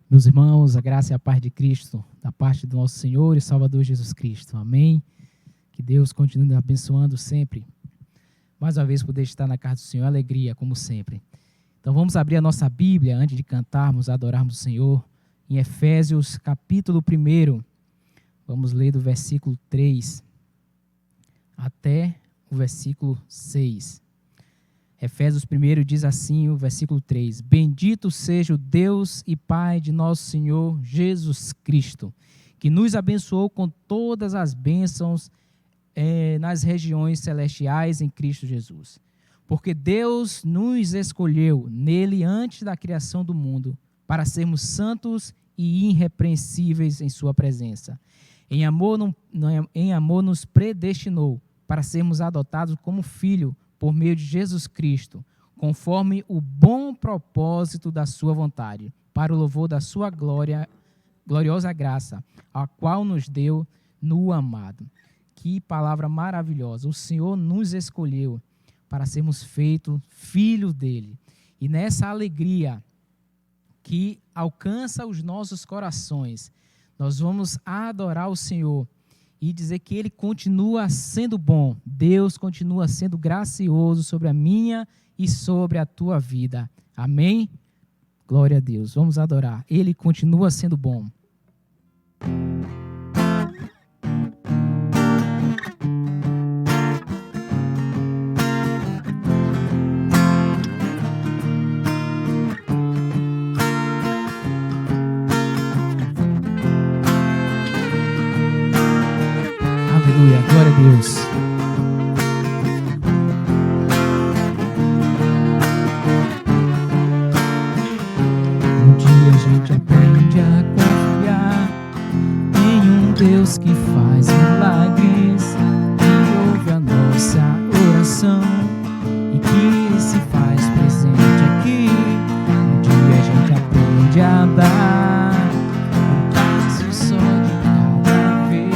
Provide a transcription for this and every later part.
Meus irmãos, a graça e a paz de Cristo, da parte do nosso Senhor e Salvador Jesus Cristo. Amém? Que Deus continue nos abençoando sempre. Mais uma vez poder estar na casa do Senhor, alegria, como sempre. Então vamos abrir a nossa Bíblia, antes de cantarmos, adorarmos o Senhor, em Efésios capítulo 1. Vamos ler do versículo 3 até o versículo 6. Efésios 1 diz assim, o versículo 3: Bendito seja o Deus e Pai de nosso Senhor Jesus Cristo, que nos abençoou com todas as bênçãos nas regiões celestiais em Cristo Jesus. Porque Deus nos escolheu nele antes da criação do mundo, para sermos santos e irrepreensíveis em sua presença. Em amor nos predestinou para sermos adotados como filho por meio de Jesus Cristo, conforme o bom propósito da sua vontade, para o louvor da sua gloriosa graça, a qual nos deu no amado. Que palavra maravilhosa! O Senhor nos escolheu para sermos feitos filhos dele. E nessa alegria que alcança os nossos corações, nós vamos adorar o Senhor e dizer que Ele continua sendo bom. Deus continua sendo gracioso sobre a minha e sobre a tua vida. Amém? Glória a Deus. Vamos adorar. Ele continua sendo bom. Aleluia, glória a Deus. Um dia a gente aprende a confiar em um Deus que faz milagres, que ouve a nossa oração e que se faz presente aqui. Um dia a gente aprende a dar um passo só de cada vez.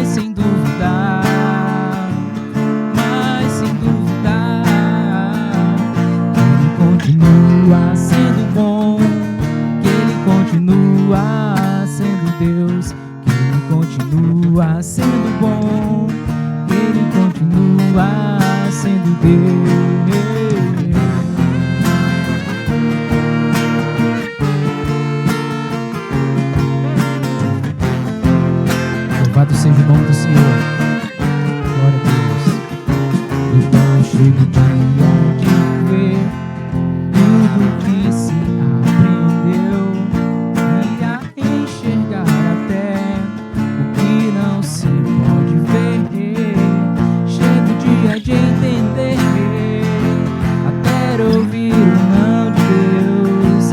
Sem dúvida, Ele continua sendo bom, que Ele continua sendo Deus, que Ele continua sendo bom, que Ele continua sendo Deus. Louvado seja o nome do Senhor. Glória a Deus. Então chega o dia de ver tudo que se aprendeu e a enxergar até o que não se pode ver. Chega o dia de entender, até ouvir o não de Deus,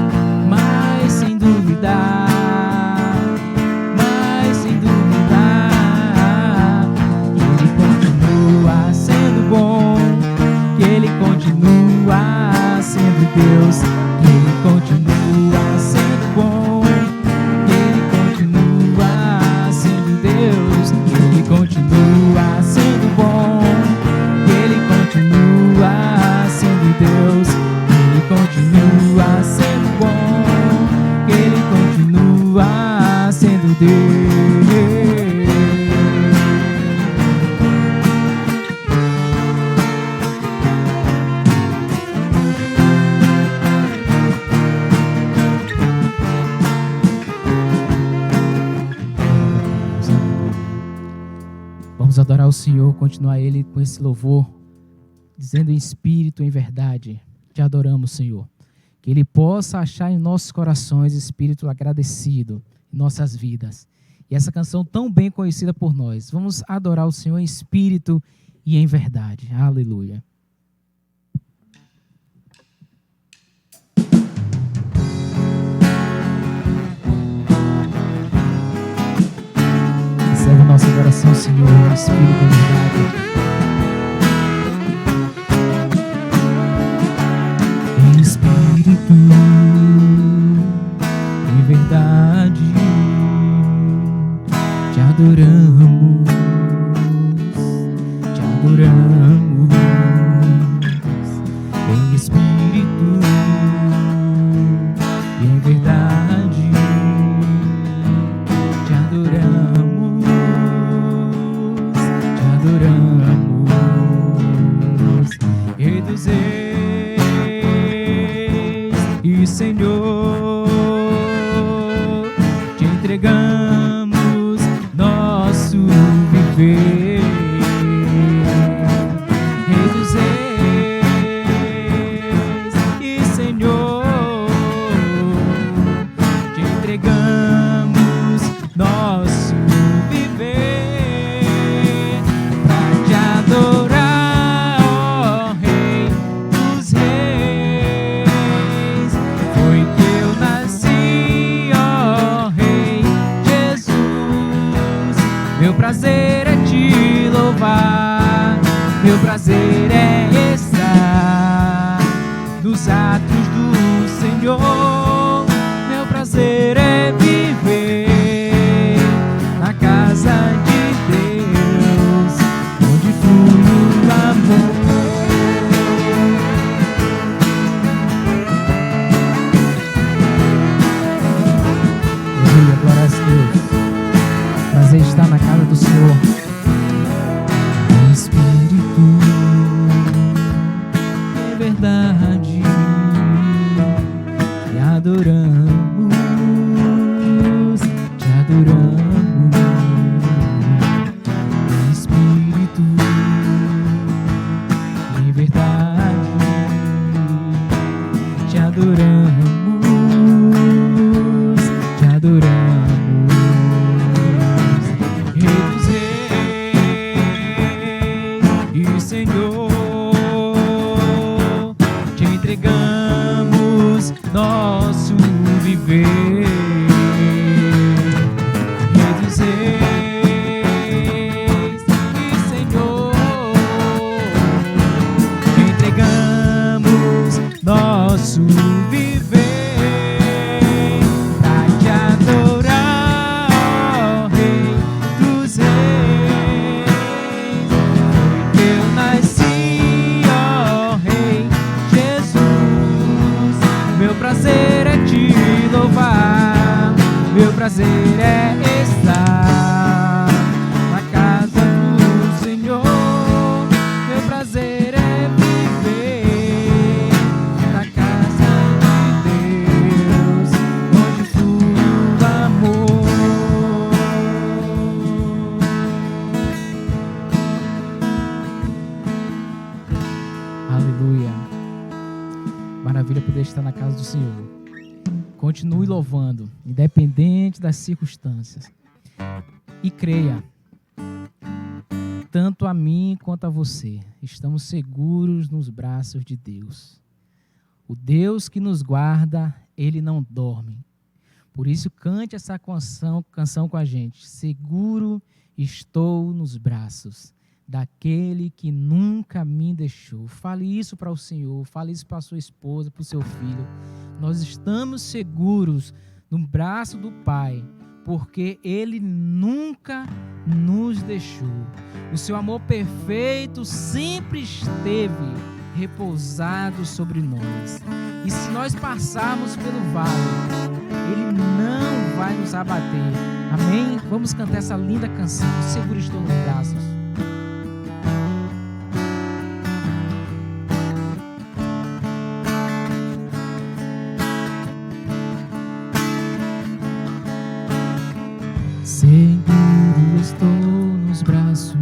mas sem dúvida. Deus, que Ele continua sendo bom, que Ele continua sendo Deus, que Ele continua sendo bom, que Ele continua sendo Deus, que Ele continua sendo bom, que Ele continua sendo Deus. Vamos adorar o Senhor, continuar Ele com esse louvor, dizendo em espírito, em verdade, te adoramos, Senhor. Que Ele possa achar em nossos corações espírito agradecido em nossas vidas. E essa canção tão bem conhecida por nós, vamos adorar o Senhor em espírito e em verdade. Aleluia. Recebe a nossa adoração, Senhor, em espírito e verdade. Em espírito, em verdade, te adoramos, te adoramos. Em espírito e em verdade. e Senhor, te entregamos nosso viver. Rei dos reis e Senhor, te entregamos nosso viver pra te adorar, ó Rei dos reis. Foi que eu nasci, ó Rei Jesus. Meu prazer é te louvar, meu prazer é estar nos atos do Senhor. Meu prazer é viver na casa de Deus, onde flui o amor. Aleluia, glória a Deus. Prazer estar na casa do Senhor. Espírito, é verdade, te adoramos, te adoramos. Espírito, em verdade, te adoramos, te adoramos. Rei dos reis e Senhor, te entregamos nosso viver. Rei dos reis e Senhor, te entregamos nosso viver pra te adorar, ó Rei dos reis. Foi que eu nasci, ó Rei Jesus. Meu prazer é te louvar, meu prazer é estar na casa do Senhor. Meu prazer é viver na casa de Deus, onde flui o amor. Aleluia. Maravilha poder estar na casa do Senhor. Continue louvando, independente das circunstâncias. E creia, tanto a mim quanto a você, estamos seguros nos braços de Deus. O Deus que nos guarda, Ele não dorme. Por isso, cante essa canção com a gente. Seguro estou nos braços daquele que nunca me deixou. Fale isso para o Senhor, fale isso para a sua esposa, para o seu filho. Nós estamos seguros no braço do Pai, porque Ele nunca nos deixou. O seu amor perfeito sempre esteve repousado sobre nós. E se nós passarmos pelo vale, Ele não vai nos abater. Amém? Vamos cantar essa linda canção. Seguro estou nos braços. Seguro estou nos braços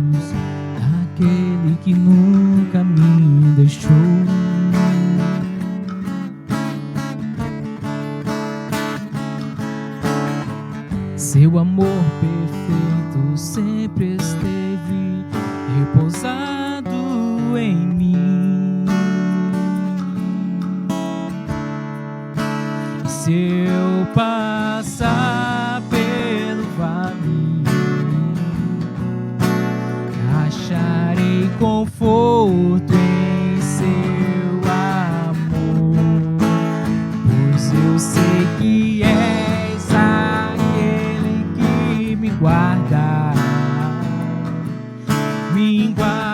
daquele que nunca me deixou. Seu amor perfeito sempre esteve repousado em mim. E se eu passar pelo vale, acharei conforto em seu amor, pois eu sei que és aquele que me guarda, me guarda.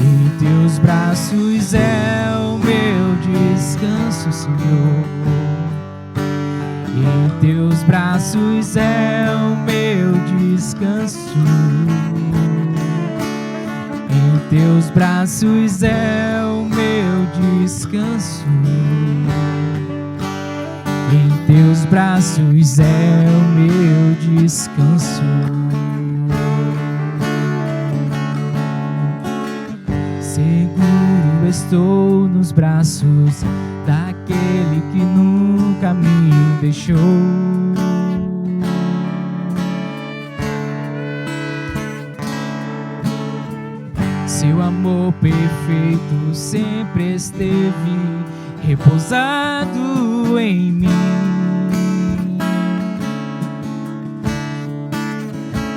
Em teus braços é o meu descanso, Senhor. Em teus braços é o meu descanso. Em teus braços é o meu descanso. Em teus braços é o meu descanso. Seguro estou nos braços daquele que nunca me deixou. Seu amor perfeito sempre esteve repousado em mim.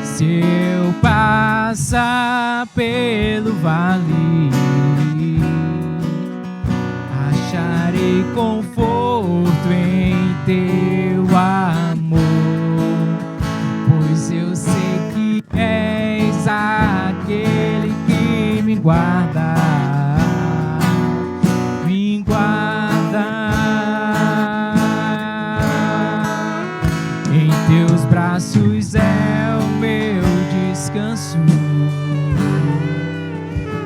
Se eu passar pelo vale, acharei conforto em teu amor, pois eu sei que és aquele que me guarda. Em teus braços é o meu descanso.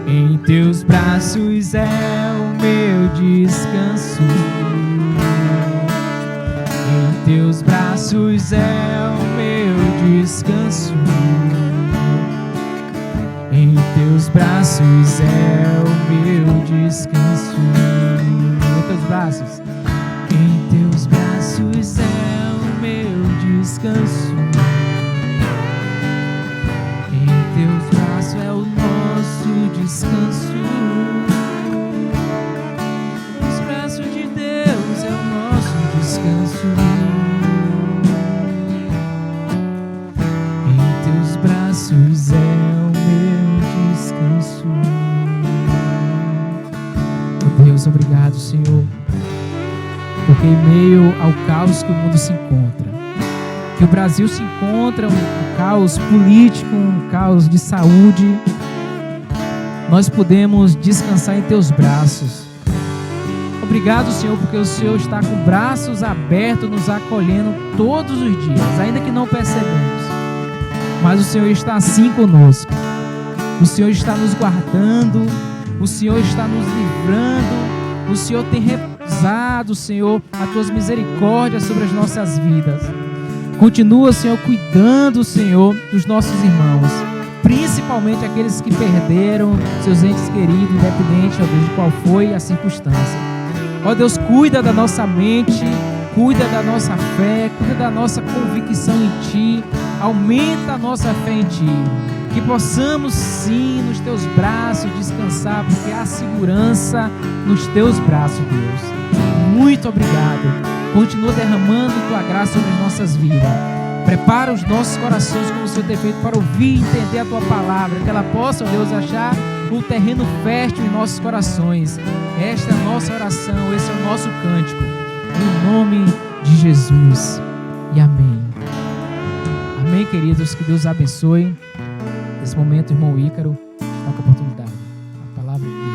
Em teus braços é o meu descanso. Em teus braços é o meu descanso. Em teus braços é o meu descanso. Em teus braços. Em teus braços é o meu descanso. Em teus braços é o nosso descanso. Nos braços de Deus é o nosso descanso. Em teus braços é o meu descanso. Oh Deus, obrigado, Senhor, porque em meio ao caos que o mundo se encontra, que o Brasil se encontra, um caos político, um caos de saúde, nós podemos descansar em teus braços. Obrigado, Senhor, porque o Senhor está com braços abertos, nos acolhendo todos os dias, ainda que não percebemos. Mas o Senhor está assim conosco. O Senhor está nos guardando, o Senhor está nos livrando, o Senhor tem repousado, Senhor, as tuas misericórdias sobre as nossas vidas. Continua, Senhor, cuidando, Senhor, dos nossos irmãos, principalmente aqueles que perderam seus entes queridos, independente, ó Deus, de qual foi a circunstância. Ó Deus, cuida da nossa mente, cuida da nossa fé, cuida da nossa convicção em Ti, aumenta a nossa fé em Ti, que possamos sim nos Teus braços descansar, porque há segurança nos Teus braços, Deus. Muito obrigado. Continua derramando Tua graça sobre as nossas vidas. Prepara os nossos corações como o Senhor tem feito para ouvir e entender a Tua palavra, que ela possa, Deus, achar um terreno fértil em nossos corações. Esta é a nossa oração, esse é o nosso cântico. Em nome de Jesus. E amém. Amém, queridos. Que Deus abençoe. Nesse momento, o irmão Ícaro está com a oportunidade. A palavra de Deus.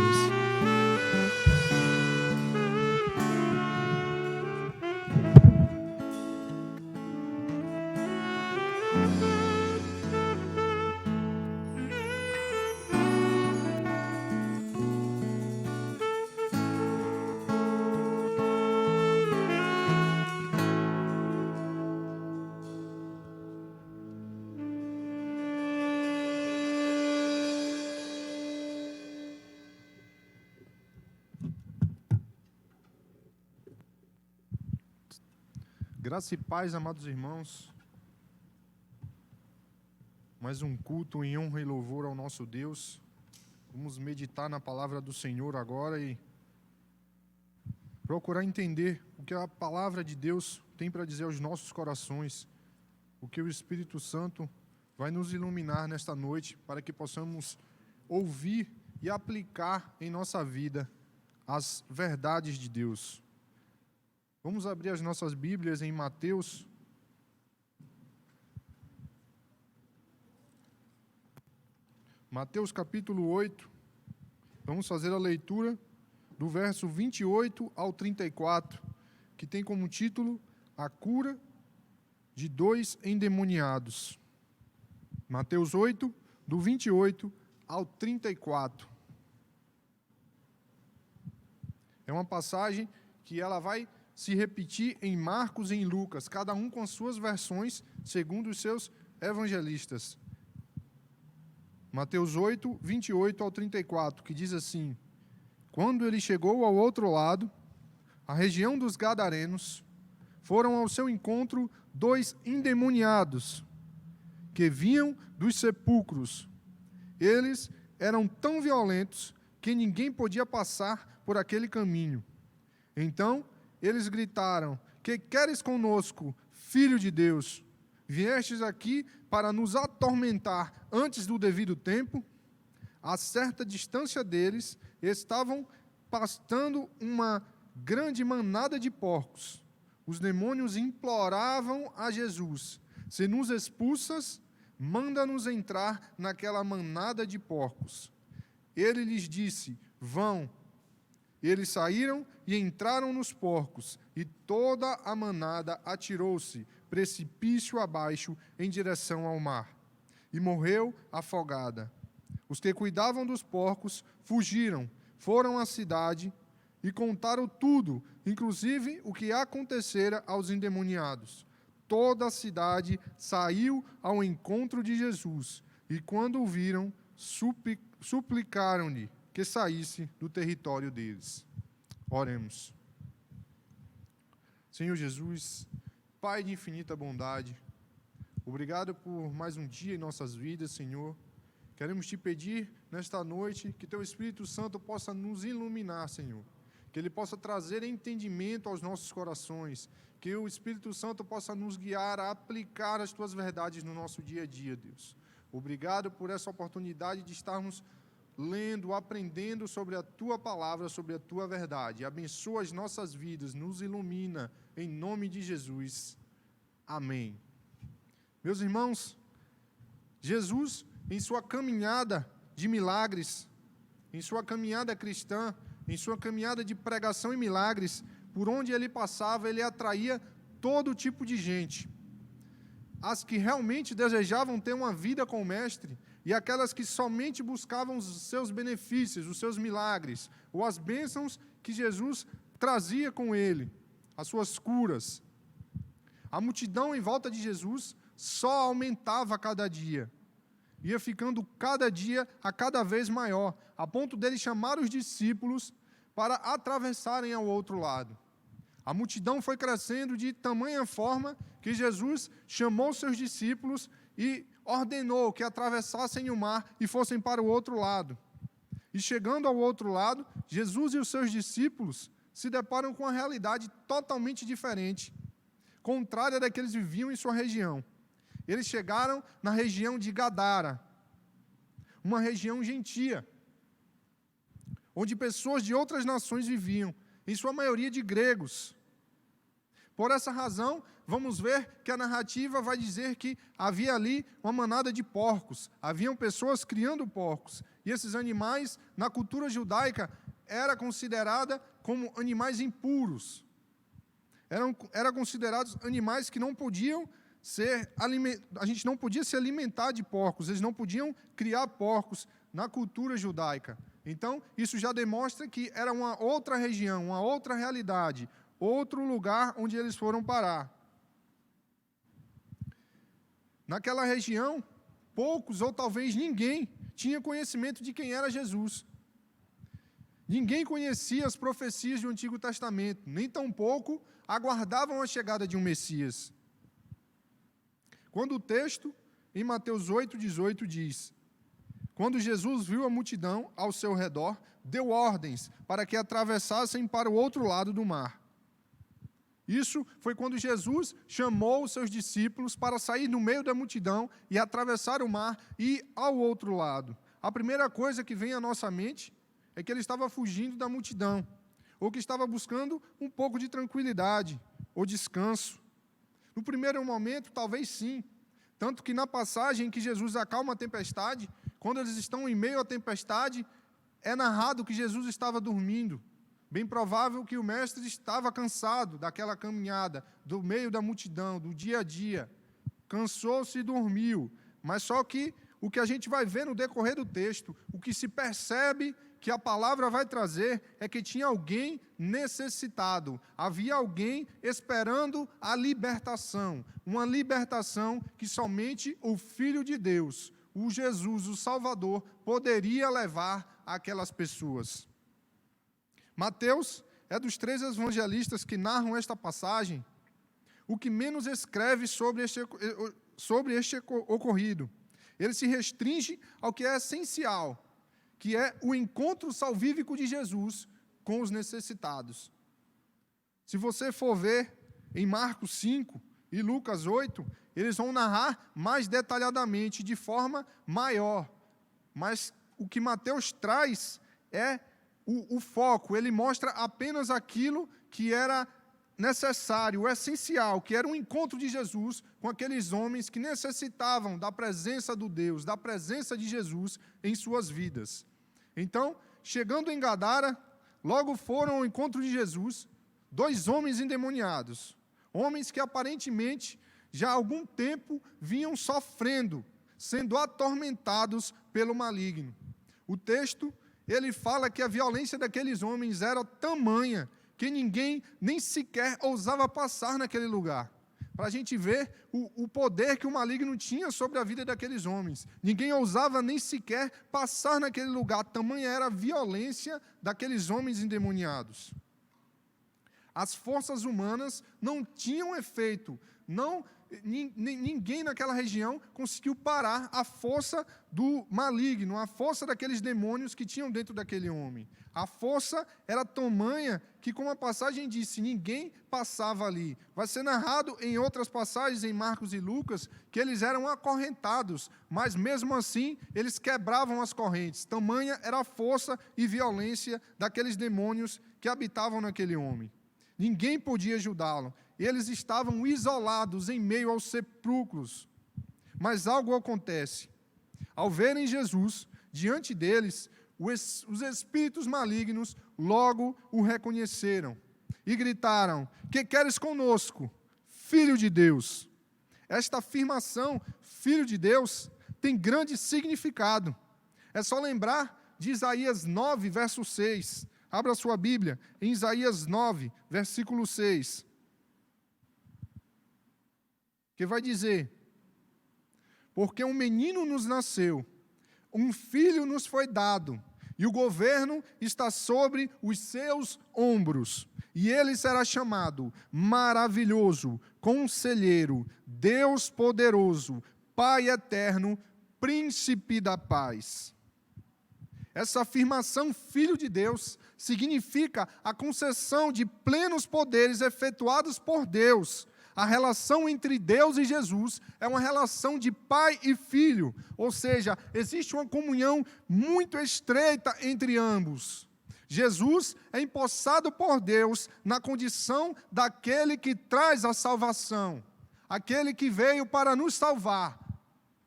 Graça e paz, amados irmãos. Mais um culto em honra e louvor ao nosso Deus. Vamos meditar na palavra do Senhor agora e procurar entender o que a palavra de Deus tem para dizer aos nossos corações, o que o Espírito Santo vai nos iluminar nesta noite, para que possamos ouvir e aplicar em nossa vida as verdades de Deus. Vamos abrir as nossas Bíblias em Mateus. Mateus capítulo 8. Vamos fazer a leitura do verso 28 ao 34, que tem como título A Cura de 2 Endemoniados. Mateus 8, do 28 ao 34. É uma passagem que ela vai se repetir em Marcos e em Lucas, cada um com suas versões, segundo os seus evangelistas. Mateus 8, 28 ao 34, que diz assim: Quando ele chegou ao outro lado, a região dos Gadarenos, foram ao seu encontro 2 endemoniados, que vinham dos sepulcros. Eles eram tão violentos que ninguém podia passar por aquele caminho. Então, eles gritaram: Que queres conosco, filho de Deus? Viestes aqui para nos atormentar antes do devido tempo? A certa distância deles, estavam pastando uma grande manada de porcos. Os demônios imploravam a Jesus: Se nos expulsas, manda-nos entrar naquela manada de porcos. Ele lhes disse: Vão. Eles saíram e entraram nos porcos, e toda a manada atirou-se, precipício abaixo, em direção ao mar, e morreu afogada. Os que cuidavam dos porcos fugiram, foram à cidade e contaram tudo, inclusive o que acontecera aos endemoniados. Toda a cidade saiu ao encontro de Jesus, e quando o viram, suplicaram-lhe que saísse do território deles. Oremos. Senhor Jesus, Pai de infinita bondade, obrigado por mais um dia em nossas vidas, Senhor. Queremos te pedir nesta noite que teu Espírito Santo possa nos iluminar, Senhor. Que ele possa trazer entendimento aos nossos corações. Que o Espírito Santo possa nos guiar a aplicar as tuas verdades no nosso dia a dia, Deus. Obrigado por essa oportunidade de estarmos lendo, aprendendo sobre a tua palavra, sobre a tua verdade. Abençoa as nossas vidas, nos ilumina, em nome de Jesus. Amém. Meus irmãos, Jesus, em sua caminhada de milagres, em sua caminhada cristã, em sua caminhada de pregação e milagres, por onde ele passava, ele atraía todo tipo de gente. As que realmente desejavam ter uma vida com o Mestre, e aquelas que somente buscavam os seus benefícios, os seus milagres, ou as bênçãos que Jesus trazia com ele, as suas curas. A multidão em volta de Jesus só aumentava a cada dia, ia ficando cada dia a cada vez maior, a ponto dele chamar os discípulos para atravessarem ao outro lado. A multidão foi crescendo de tamanha forma que Jesus chamou seus discípulos e ordenou que atravessassem o mar e fossem para o outro lado. E chegando ao outro lado, Jesus e os seus discípulos se deparam com uma realidade totalmente diferente, contrária da que eles viviam em sua região. Eles chegaram na região de Gadara, uma região gentia, onde pessoas de outras nações viviam, em sua maioria de gregos. Por essa razão, vamos ver que a narrativa vai dizer que havia ali uma manada de porcos, haviam pessoas criando porcos, e esses animais, na cultura judaica, era considerada como animais impuros. Eram considerados animais que não podiam a gente não podia se alimentar de porcos, eles não podiam criar porcos na cultura judaica. Então, isso já demonstra que era uma outra região, uma outra realidade, outro lugar onde eles foram parar. Naquela região, poucos ou talvez ninguém tinha conhecimento de quem era Jesus. Ninguém conhecia as profecias do Antigo Testamento, nem tampouco aguardavam a chegada de um Messias. Quando o texto, em Mateus 8,18, diz: Quando Jesus viu a multidão ao seu redor, deu ordens para que atravessassem para o outro lado do mar. Isso foi quando Jesus chamou os seus discípulos para sair no meio da multidão e atravessar o mar e ir ao outro lado. A primeira coisa que vem à nossa mente é que ele estava fugindo da multidão, ou que estava buscando um pouco de tranquilidade ou descanso. No primeiro momento, talvez sim. Tanto que na passagem em que Jesus acalma a tempestade, quando eles estão em meio à tempestade, é narrado que Jesus estava dormindo. Bem provável que o mestre estava cansado daquela caminhada, do meio da multidão, do dia a dia. Cansou-se e dormiu. Mas só que o que a gente vai ver no decorrer do texto, o que se percebe que a palavra vai trazer é que tinha alguém necessitado, havia alguém esperando a libertação, uma libertação que somente o Filho de Deus, o Jesus, o Salvador, poderia levar àquelas pessoas. Mateus é dos 3 evangelistas que narram esta passagem, o que menos escreve sobre este ocorrido. Ele se restringe ao que é essencial, que é o encontro salvífico de Jesus com os necessitados. Se você for ver em Marcos 5 e Lucas 8, eles vão narrar mais detalhadamente, de forma maior. Mas o que Mateus traz é o foco, ele mostra apenas aquilo que era necessário, o essencial, que era o encontro de Jesus com aqueles homens que necessitavam da presença do Deus, da presença de Jesus em suas vidas. Então, chegando em Gadara, logo foram ao encontro de Jesus 2 homens endemoniados, homens que aparentemente já há algum tempo vinham sofrendo, sendo atormentados pelo maligno. O texto, ele fala que a violência daqueles homens era tamanha que ninguém nem sequer ousava passar naquele lugar. Para a gente ver o poder que o maligno tinha sobre a vida daqueles homens. Ninguém ousava nem sequer passar naquele lugar, tamanha era a violência daqueles homens endemoniados. As forças humanas não tinham efeito, ninguém naquela região conseguiu parar a força do maligno, a força daqueles demônios que tinham dentro daquele homem. A força era tamanha que, como a passagem disse, ninguém passava ali. Vai ser narrado em outras passagens, em Marcos e Lucas, que eles eram acorrentados, mas mesmo assim eles quebravam as correntes. Tamanha era a força e violência daqueles demônios que habitavam naquele homem. Ninguém podia ajudá-lo. Eles estavam isolados em meio aos sepulcros. Mas algo acontece. Ao verem Jesus diante deles, os espíritos malignos logo o reconheceram e gritaram: "Que queres conosco, Filho de Deus?" Esta afirmação, Filho de Deus, tem grande significado. É só lembrar de Isaías 9, verso 6. Abra a sua Bíblia, em Isaías 9, versículo 6. Que vai dizer: "Porque um menino nos nasceu, um filho nos foi dado, e o governo está sobre os seus ombros. E ele será chamado Maravilhoso, Conselheiro, Deus Poderoso, Pai Eterno, Príncipe da Paz." Essa afirmação, Filho de Deus, significa a concessão de plenos poderes efetuados por Deus. A relação entre Deus e Jesus é uma relação de pai e filho, ou seja, existe uma comunhão muito estreita entre ambos. Jesus é empossado por Deus na condição daquele que traz a salvação, aquele que veio para nos salvar.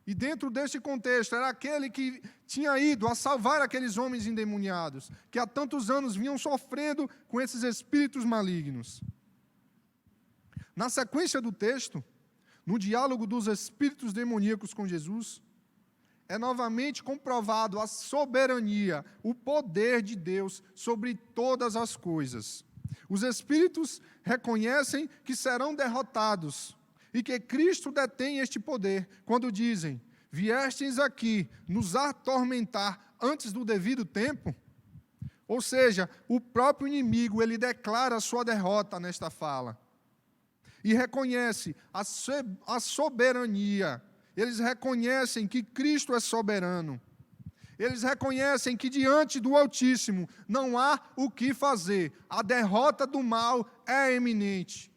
E dentro deste contexto, era aquele que tinha ido a salvar aqueles homens endemoniados, que há tantos anos vinham sofrendo com esses espíritos malignos. Na sequência do texto, no diálogo dos espíritos demoníacos com Jesus, é novamente comprovado a soberania, o poder de Deus sobre todas as coisas. Os espíritos reconhecem que serão derrotados e que Cristo detém este poder quando dizem: "Viestes aqui nos atormentar antes do devido tempo?" Ou seja, o próprio inimigo, ele declara a sua derrota nesta fala. E reconhece a soberania. Eles reconhecem que Cristo é soberano. Eles reconhecem que diante do Altíssimo não há o que fazer. A derrota do mal é eminente.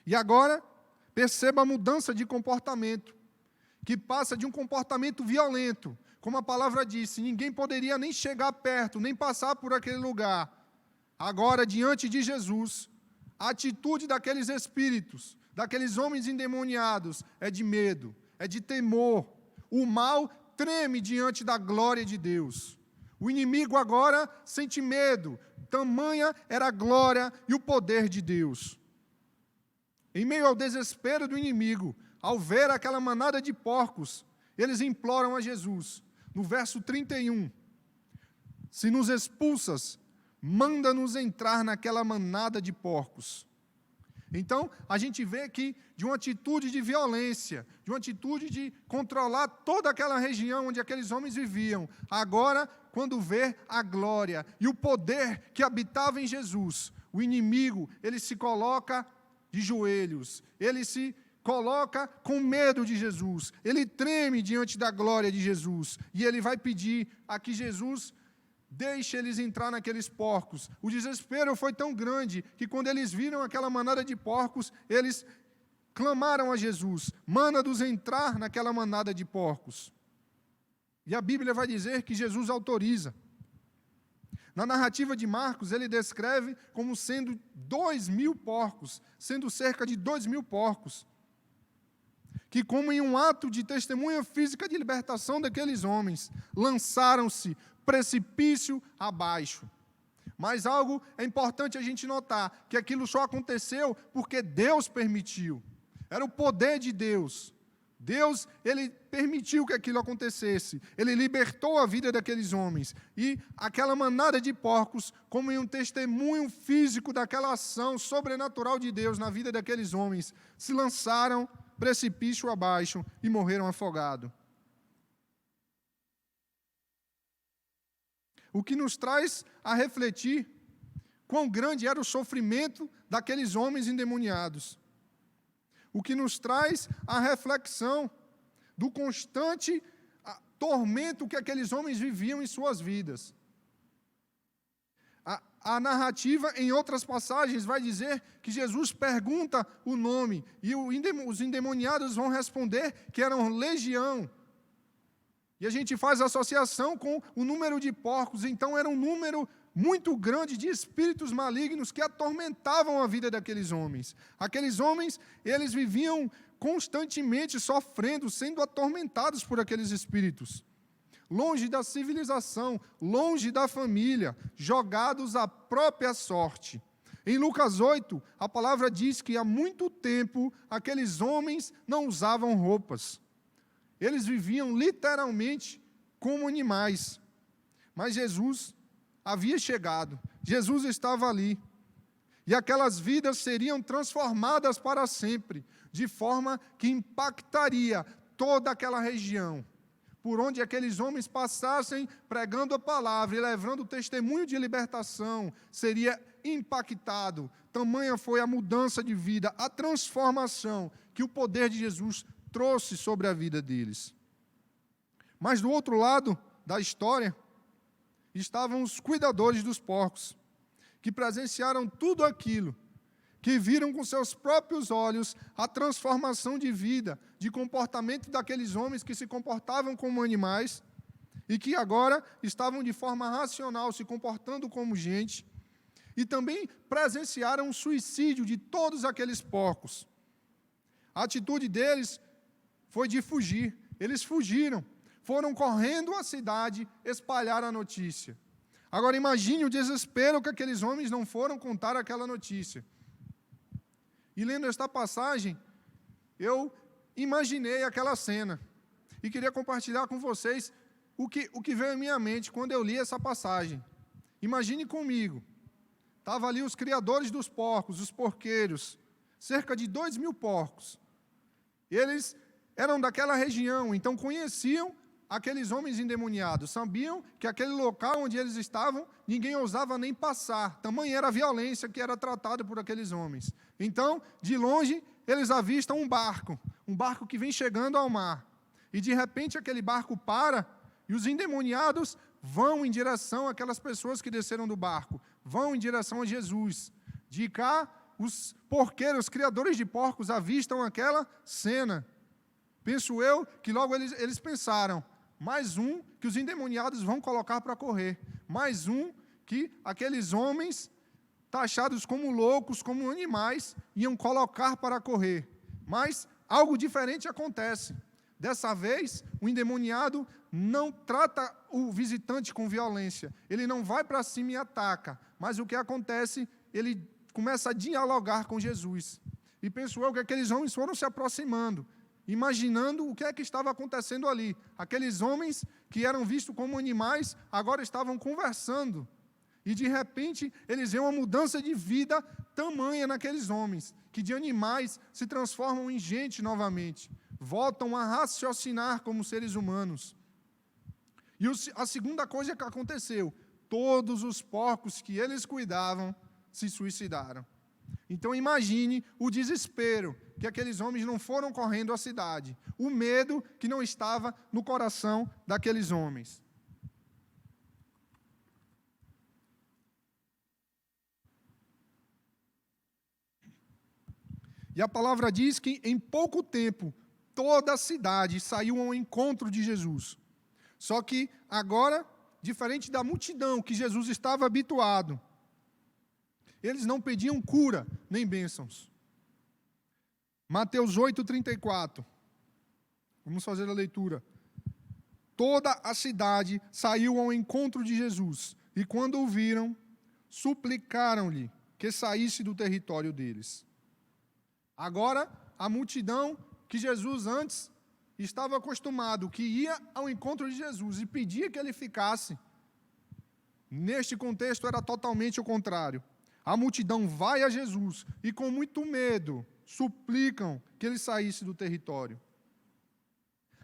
E agora, perceba a mudança de comportamento, que passa de um comportamento violento, como a palavra disse, ninguém poderia nem chegar perto, nem passar por aquele lugar. Agora, diante de Jesus, a atitude daqueles espíritos, daqueles homens endemoniados, é de medo, é de temor. O mal treme diante da glória de Deus. O inimigo agora sente medo, tamanha era a glória e o poder de Deus. Em meio ao desespero do inimigo, ao ver aquela manada de porcos, eles imploram a Jesus, no verso 31, se nos expulsas, manda-nos entrar naquela manada de porcos. Então, a gente vê aqui de uma atitude de violência, de uma atitude de controlar toda aquela região onde aqueles homens viviam. Agora, quando vê a glória e o poder que habitava em Jesus, o inimigo, ele se coloca de joelhos, ele se coloca com medo de Jesus, ele treme diante da glória de Jesus, e ele vai pedir a que Jesus deixe eles entrar naqueles porcos. O desespero foi tão grande que quando eles viram aquela manada de porcos, eles clamaram a Jesus, manda-nos entrar naquela manada de porcos. E a Bíblia vai dizer que Jesus autoriza. Na narrativa de Marcos, ele descreve como sendo 2.000 porcos, sendo cerca de 2.000 porcos, que como em um ato de testemunha física de libertação daqueles homens, lançaram-se precipício abaixo. Mas algo é importante a gente notar, que aquilo só aconteceu porque Deus permitiu. Era o poder de Deus. Deus, ele permitiu que aquilo acontecesse. Ele libertou a vida daqueles homens. E aquela manada de porcos, como em um testemunho físico daquela ação sobrenatural de Deus na vida daqueles homens, se lançaram precipício abaixo e morreram afogados. O que nos traz a refletir quão grande era o sofrimento daqueles homens endemoniados. O que nos traz a reflexão do constante tormento que aqueles homens viviam em suas vidas. A narrativa, em outras passagens, vai dizer que Jesus pergunta o nome, e os endemoniados vão responder que eram legião. E a gente faz associação com o número de porcos, então era um número muito grande de espíritos malignos que atormentavam a vida daqueles homens. Aqueles homens, eles viviam constantemente sofrendo, sendo atormentados por aqueles espíritos. Longe da civilização, longe da família, jogados à própria sorte. Em Lucas 8, a palavra diz que há muito tempo aqueles homens não usavam roupas. Eles viviam literalmente como animais. Mas Jesus havia chegado. Jesus estava ali. E aquelas vidas seriam transformadas para sempre, de forma que impactaria toda aquela região. Por onde aqueles homens passassem pregando a palavra e levando o testemunho de libertação, seria impactado. Tamanha foi a mudança de vida, a transformação que o poder de Jesus trouxe sobre a vida deles. Mas do outro lado da história, estavam os cuidadores dos porcos, que presenciaram tudo aquilo, que viram com seus próprios olhos a transformação de vida, de comportamento daqueles homens que se comportavam como animais e que agora estavam de forma racional, se comportando como gente, e também presenciaram o suicídio de todos aqueles porcos. A atitude deles foi de fugir. Eles fugiram, foram correndo à cidade espalhar a notícia. Agora imagine o desespero que aqueles homens não foram contar aquela notícia. E lendo esta passagem, eu imaginei aquela cena e queria compartilhar com vocês o que veio à minha mente quando eu li essa passagem. Imagine comigo, estavam ali os criadores dos porcos, os porqueiros, cerca de 2.000 porcos. Eles eram daquela região, então conheciam aqueles homens endemoniados, sabiam que aquele local onde eles estavam, ninguém ousava nem passar, tamanha era a violência que era tratada por aqueles homens. Então, de longe, eles avistam um barco que vem chegando ao mar, e de repente aquele barco para, e os endemoniados vão em direção àquelas pessoas que desceram do barco, vão em direção a Jesus. De cá, os porqueiros, os criadores de porcos, avistam aquela cena. Penso eu que logo eles pensaram, mais um que os endemoniados vão colocar para correr, mais um que aqueles homens, taxados como loucos, como animais, iam colocar para correr. Mas algo diferente acontece. Dessa vez, o endemoniado não trata o visitante com violência, ele não vai para cima e ataca, mas o que acontece, ele começa a dialogar com Jesus. E penso eu que aqueles homens foram se aproximando, imaginando o que é que estava acontecendo ali. Aqueles homens que eram vistos como animais, agora estavam conversando. E, de repente, eles veem uma mudança de vida tamanha naqueles homens, que de animais se transformam em gente novamente. Voltam a raciocinar como seres humanos. E a segunda coisa que aconteceu, todos os porcos que eles cuidavam se suicidaram. Então imagine o desespero que aqueles homens não foram correndo à cidade, o medo que não estava no coração daqueles homens. E a palavra diz que em pouco tempo toda a cidade saiu ao encontro de Jesus. Só que agora, diferente da multidão que Jesus estava habituado, eles não pediam cura nem bênçãos. Mateus 8:34. Vamos fazer a leitura. Toda a cidade saiu ao encontro de Jesus, e quando o viram, suplicaram-lhe que saísse do território deles. Agora, a multidão que Jesus antes estava acostumado, que ia ao encontro de Jesus e pedia que ele ficasse, neste contexto era totalmente o contrário. A multidão vai a Jesus e, com muito medo, suplicam que ele saísse do território.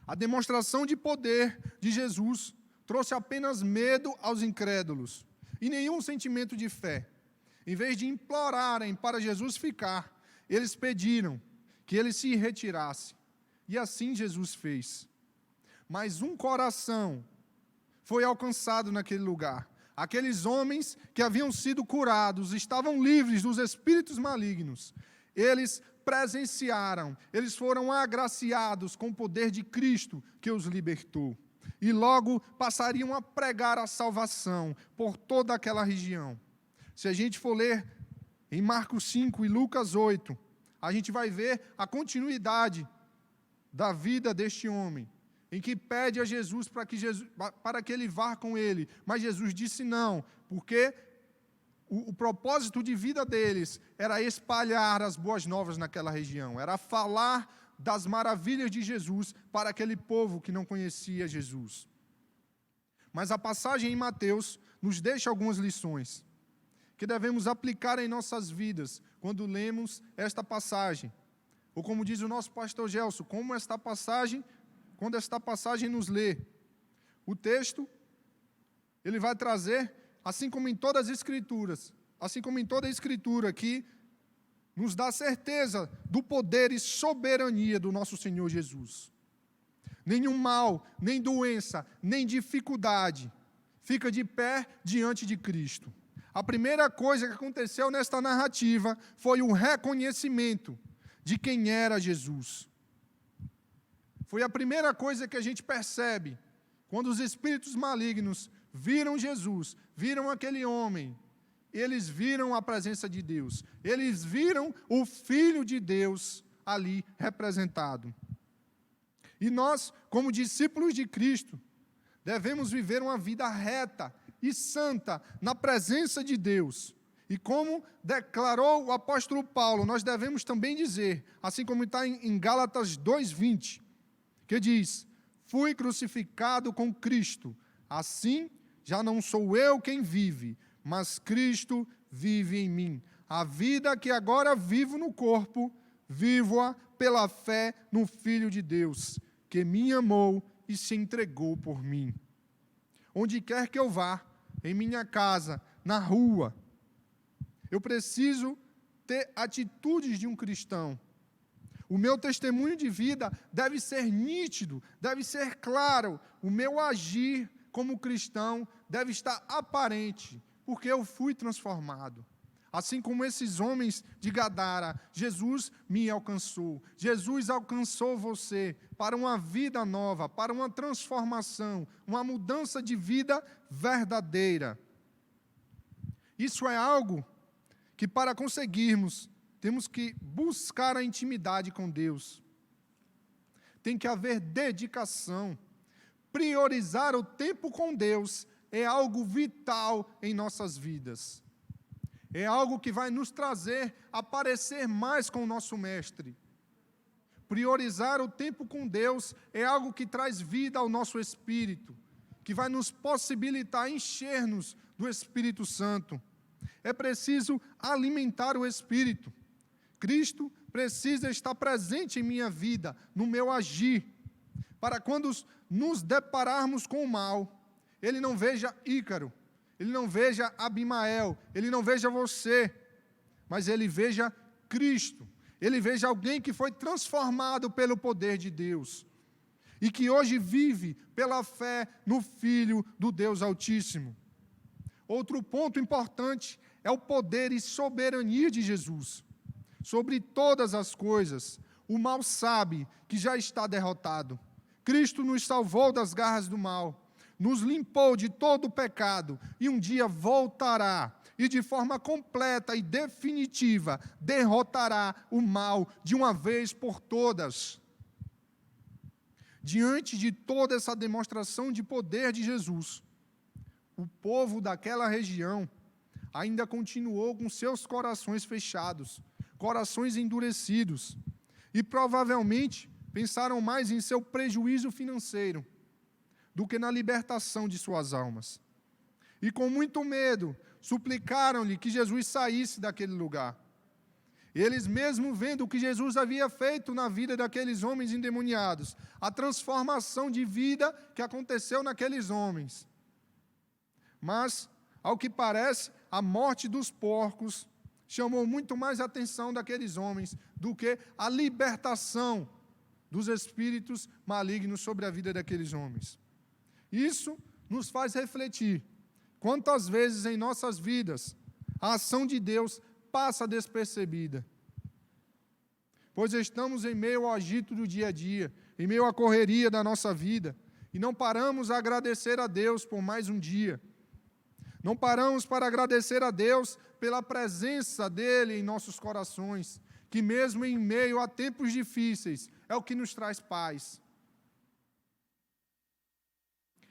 A demonstração de poder de Jesus trouxe apenas medo aos incrédulos e nenhum sentimento de fé. Em vez de implorarem para Jesus ficar, eles pediram que ele se retirasse. E assim Jesus fez. Mas um coração foi alcançado naquele lugar. Aqueles homens que haviam sido curados, estavam livres dos espíritos malignos. Eles presenciaram, eles foram agraciados com o poder de Cristo que os libertou. E logo passariam a pregar a salvação por toda aquela região. Se a gente for ler em Marcos 5 e Lucas 8, a gente vai ver a continuidade da vida deste homem, em que pede a Jesus para que ele vá com ele. Mas Jesus disse não, porque o propósito de vida deles era espalhar as boas novas naquela região, era falar das maravilhas de Jesus para aquele povo que não conhecia Jesus. Mas a passagem em Mateus nos deixa algumas lições que devemos aplicar em nossas vidas quando lemos esta passagem. Ou como diz o nosso pastor Gelson, quando esta passagem nos lê. O texto, ele vai trazer, assim como em todas as Escrituras, assim como em toda a Escritura, que nos dá certeza do poder e soberania do nosso Senhor Jesus. Nenhum mal, nem doença, nem dificuldade fica de pé diante de Cristo. A primeira coisa que aconteceu nesta narrativa foi o reconhecimento de quem era Jesus. Foi a primeira coisa que a gente percebe quando os espíritos malignos viram Jesus, viram aquele homem. Eles viram a presença de Deus, eles viram o Filho de Deus ali representado. E nós, como discípulos de Cristo, devemos viver uma vida reta e santa na presença de Deus. E como declarou o apóstolo Paulo, nós devemos também dizer, assim como está em Gálatas 2:20, que diz: fui crucificado com Cristo, assim já não sou eu quem vive, mas Cristo vive em mim. A vida que agora vivo no corpo, vivo-a pela fé no Filho de Deus, que me amou e se entregou por mim. Onde quer que eu vá, em minha casa, na rua, eu preciso ter atitudes de um cristão. O meu testemunho de vida deve ser nítido, deve ser claro. O meu agir como cristão deve estar aparente, porque eu fui transformado. Assim como esses homens de Gadara, Jesus me alcançou. Jesus alcançou você para uma vida nova, para uma transformação, uma mudança de vida verdadeira. Isso é algo que, para conseguirmos, temos que buscar a intimidade com Deus. Tem que haver dedicação. Priorizar o tempo com Deus é algo vital em nossas vidas. É algo que vai nos trazer a parecer mais com o nosso Mestre. priorizar o tempo com Deus é algo que traz vida ao nosso espírito, que vai nos possibilitar encher-nos do Espírito Santo. É preciso alimentar o Espírito. Cristo precisa estar presente em minha vida, no meu agir, para quando nos depararmos com o mal, Ele não veja Ícaro, Ele não veja Abimael, Ele não veja você, mas Ele veja Cristo. Ele veja alguém que foi transformado pelo poder de Deus e que hoje vive pela fé no Filho do Deus Altíssimo. Outro ponto importante é o poder e soberania de Jesus sobre todas as coisas. O mal sabe que já está derrotado. Cristo nos salvou das garras do mal, nos limpou de todo o pecado e um dia voltará e de forma completa e definitiva derrotará o mal de uma vez por todas. Diante de toda essa demonstração de poder de Jesus, o povo daquela região ainda continuou com seus corações fechados, corações endurecidos, e provavelmente pensaram mais em seu prejuízo financeiro do que na libertação de suas almas. E com muito medo, suplicaram-lhe que Jesus saísse daquele lugar. Eles mesmo vendo o que Jesus havia feito na vida daqueles homens endemoniados, a transformação de vida que aconteceu naqueles homens. Mas, ao que parece, a morte dos porcos chamou muito mais a atenção daqueles homens do que a libertação dos espíritos malignos sobre a vida daqueles homens. Isso nos faz refletir quantas vezes em nossas vidas a ação de Deus passa despercebida, pois estamos em meio ao agito do dia a dia, em meio à correria da nossa vida, e não paramos a agradecer a Deus por mais um dia. Não paramos para agradecer a Deus pela presença dEle em nossos corações, que mesmo em meio a tempos difíceis, é o que nos traz paz.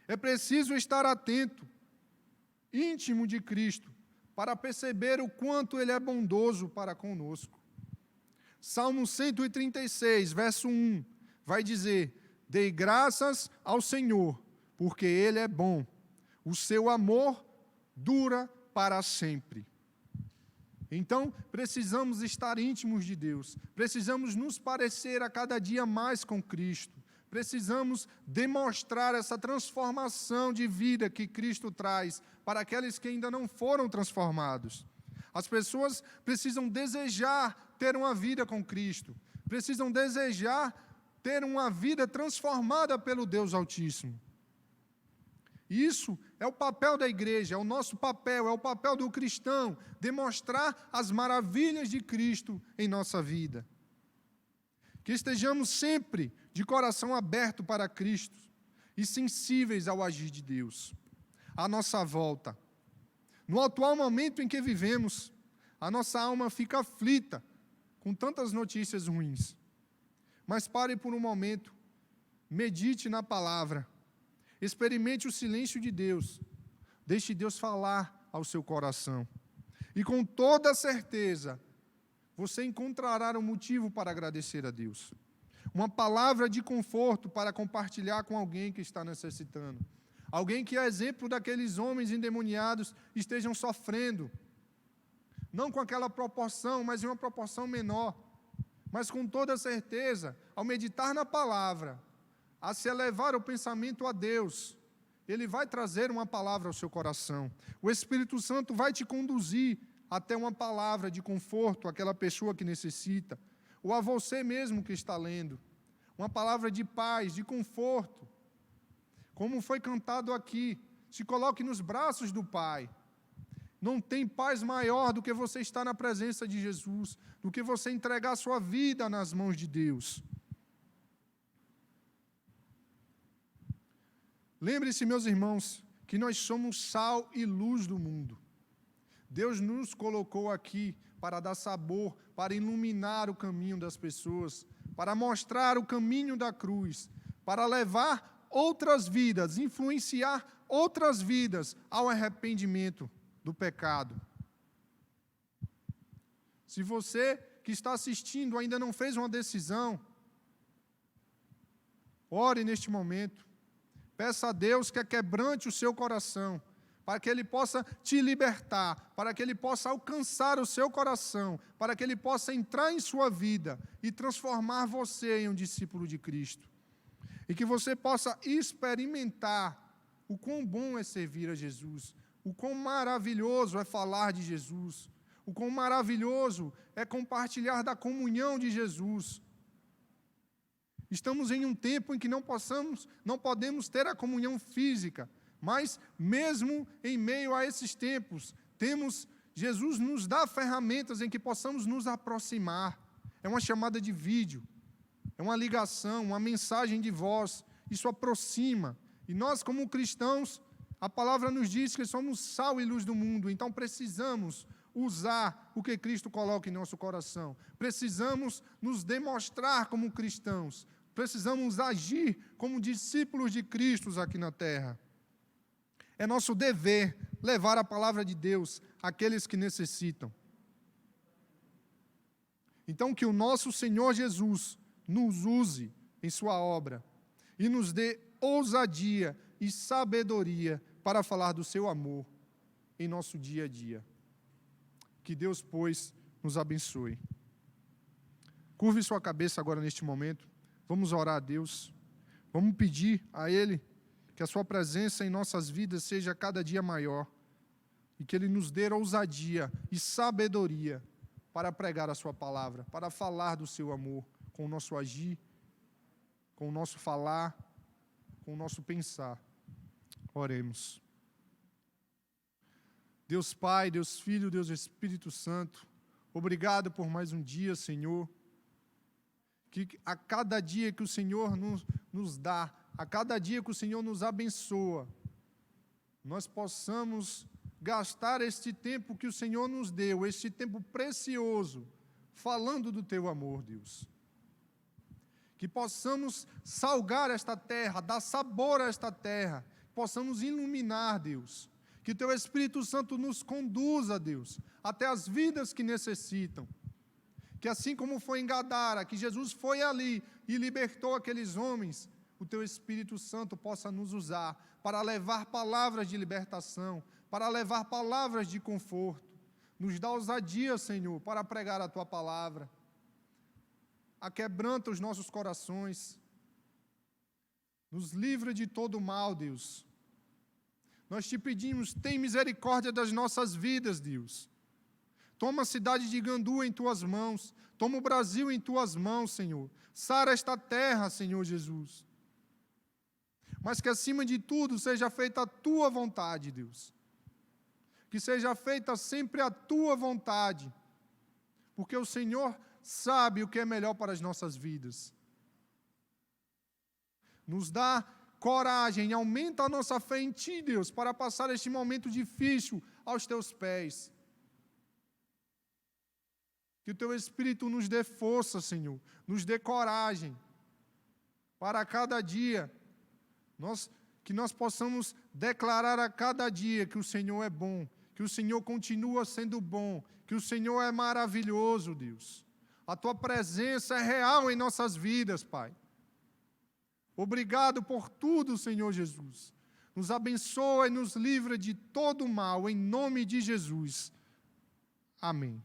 É preciso estar atento, íntimo de Cristo, para perceber o quanto Ele é bondoso para conosco. Salmo 136, verso 1, vai dizer: dei graças ao Senhor, porque Ele é bom, o seu amor dura para sempre. Então, precisamos estar íntimos de Deus, precisamos nos parecer a cada dia mais com Cristo, precisamos demonstrar essa transformação de vida que Cristo traz para aqueles que ainda não foram transformados. As pessoas precisam desejar ter uma vida com Cristo, precisam desejar ter uma vida transformada pelo Deus Altíssimo. Isso é o papel da igreja, é o nosso papel, é o papel do cristão, demonstrar as maravilhas de Cristo em nossa vida. Que estejamos sempre de coração aberto para Cristo e sensíveis ao agir de Deus, à nossa volta. No atual momento em que vivemos, a nossa alma fica aflita com tantas notícias ruins. Mas pare por um momento, medite na palavra, experimente o silêncio de Deus, deixe Deus falar ao seu coração. E com toda certeza, você encontrará um motivo para agradecer a Deus. Uma palavra de conforto para compartilhar com alguém que está necessitando. Alguém que é exemplo daqueles homens endemoniados estejam sofrendo. Não com aquela proporção, mas em uma proporção menor. Mas com toda certeza, ao meditar na palavra, a se elevar o pensamento a Deus, Ele vai trazer uma palavra ao seu coração. O Espírito Santo vai te conduzir até uma palavra de conforto àquela pessoa que necessita, ou a você mesmo que está lendo. Uma palavra de paz, de conforto. Como foi cantado aqui, se coloque nos braços do Pai. Não tem paz maior do que você estar na presença de Jesus, do que você entregar a sua vida nas mãos de Deus. Lembre-se, meus irmãos, que nós somos sal e luz do mundo. Deus nos colocou aqui para dar sabor, para iluminar o caminho das pessoas, para mostrar o caminho da cruz, para levar outras vidas, influenciar outras vidas ao arrependimento do pecado. Se você que está assistindo ainda não fez uma decisão, Ore neste momento. Peça a Deus que quebrante o seu coração, para que Ele possa te libertar, para que Ele possa alcançar o seu coração, para que Ele possa entrar em sua vida e transformar você em um discípulo de Cristo. E que você possa experimentar o quão bom é servir a Jesus, o quão maravilhoso é falar de Jesus, o quão maravilhoso é compartilhar da comunhão de Jesus. Estamos em um tempo em que não podemos ter a comunhão física, mas mesmo em meio a esses tempos, Jesus nos dá ferramentas em que possamos nos aproximar. É uma chamada de vídeo, é uma ligação, uma mensagem de voz, isso aproxima. E nós, como cristãos, a palavra nos diz que somos sal e luz do mundo, então precisamos usar o que Cristo coloca em nosso coração. Precisamos nos demonstrar como cristãos. Precisamos agir como discípulos de Cristo aqui na terra. É nosso dever levar a palavra de Deus àqueles que necessitam. Então, que o nosso Senhor Jesus nos use em sua obra e nos dê ousadia e sabedoria para falar do seu amor em nosso dia a dia. Que Deus, pois, nos abençoe. Curve sua cabeça agora neste momento. Vamos orar a Deus. Vamos pedir a Ele que a sua presença em nossas vidas seja cada dia maior e que Ele nos dê ousadia e sabedoria para pregar a sua palavra, para falar do seu amor, com o nosso agir, com o nosso falar, com o nosso pensar. Oremos. Deus Pai, Deus Filho, Deus Espírito Santo, obrigado por mais um dia, Senhor. Que a cada dia que o Senhor nos dá, a cada dia que o Senhor nos abençoa, nós possamos gastar este tempo que o Senhor nos deu, este tempo precioso, falando do Teu amor, Deus. Que possamos salgar esta terra, dar sabor a esta terra, possamos iluminar, Deus. Que Teu Espírito Santo nos conduza, Deus, até as vidas que necessitam. Que assim como foi em Gadara, que Jesus foi ali e libertou aqueles homens, o Teu Espírito Santo possa nos usar para levar palavras de libertação, para levar palavras de conforto. Nos dá ousadia, Senhor, para pregar a Tua palavra. Aquebranta os nossos corações. Nos livra de todo mal, Deus. Nós Te pedimos, tem misericórdia das nossas vidas, Deus. Toma a cidade de Gandu em Tuas mãos. Toma o Brasil em Tuas mãos, Senhor. Sara esta terra, Senhor Jesus. Mas que acima de tudo seja feita a Tua vontade, Deus. Que seja feita sempre a Tua vontade. Porque o Senhor sabe o que é melhor para as nossas vidas. Nos dá coragem, aumenta a nossa fé em Ti, Deus, para passar este momento difícil aos Teus pés. Que o Teu Espírito nos dê força, Senhor, nos dê coragem, para cada dia, que nós possamos declarar a cada dia que o Senhor é bom, que o Senhor continua sendo bom, que o Senhor é maravilhoso, Deus. A Tua presença é real em nossas vidas, Pai. Obrigado por tudo, Senhor Jesus. Nos abençoa e nos livra de todo mal, em nome de Jesus. Amém.